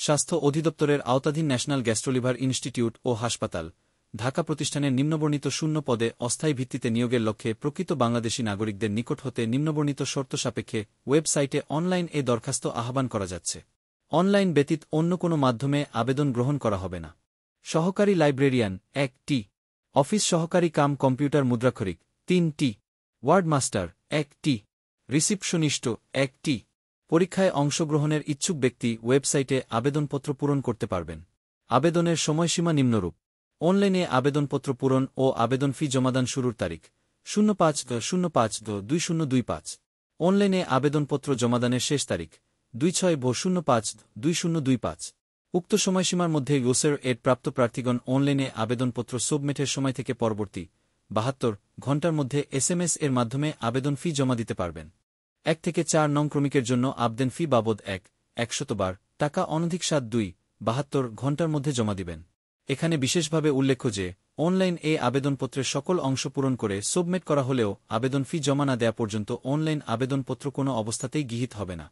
স্বাস্থ্য অধিদপ্তরের আওতাধীন ন্যাশনাল গ্যাস্ট্রোলিভার ইনস্টিটিউট ও হাসপাতাল, ঢাকা প্রতিষ্ঠানের নিম্নবর্ণিত শূন্য পদে অস্থায়ী ভিত্তিতে নিয়োগের লক্ষ্যে প্রকৃত বাংলাদেশী নাগরিকদের নিকট হতে নিম্নবর্ণিত শর্ত সাপেক্ষে ওয়েবসাইটে অনলাইন দরখাস্ত আহ্বান করা যাচ্ছে। অনলাইন ব্যতীত অন্য কোনো মাধ্যমে আবেদন গ্রহণ করা হবে না। সহকারী লাইব্রেরিয়ান 1টি, অফিস সহকারী কাম কম্পিউটার মুদ্রাক্ষরিক 3টি, ওয়ার্ড মাস্টার 1টি, রিসিপশনিস্ট 1টি। পরীক্ষায় অংশগ্রহণের ইচ্ছুক ব্যক্তি ওয়েবসাইটে আবেদনপত্র পূরণ করতে পারবেন। আবেদনের সময়সীমা নিম্নরূপ। অনলাইনে আবেদনপত্র পূরণ ও আবেদন ফি জমাদান শুরুর তারিখ 05/05/2025। অনলাইনে আবেদনপত্র জমাদানের শেষ তারিখ 26/05/2025। উক্ত সময়সীমার মধ্যে ইউসার-এড প্রাপ্ত প্রার্থীগণ অনলাইনে আবেদনপত্র সাবমিটের সময় থেকে পরবর্তী 72 ঘণ্টার মধ্যে SMS এর মাধ্যমে আবেদন ফি জমা দিতে পারবেন। 1 থেকে 4 নং ক্রমিকের জন্য আবেদন ফি বাবদ 100 বার টাকা অনধিক 72 ঘণ্টার মধ্যে জমা দিবেন। এখানে বিশেষভাবে উল্লেখ্য যে অনলাইন আবেদনপত্রের সকল অংশ পূরণ করে সাবমিট করা হলেও আবেদন ফি জমা না দেয়া পর্যন্ত অনলাইন আবেদনপত্র কোনো অবস্থাতেই গৃহীত হবে না।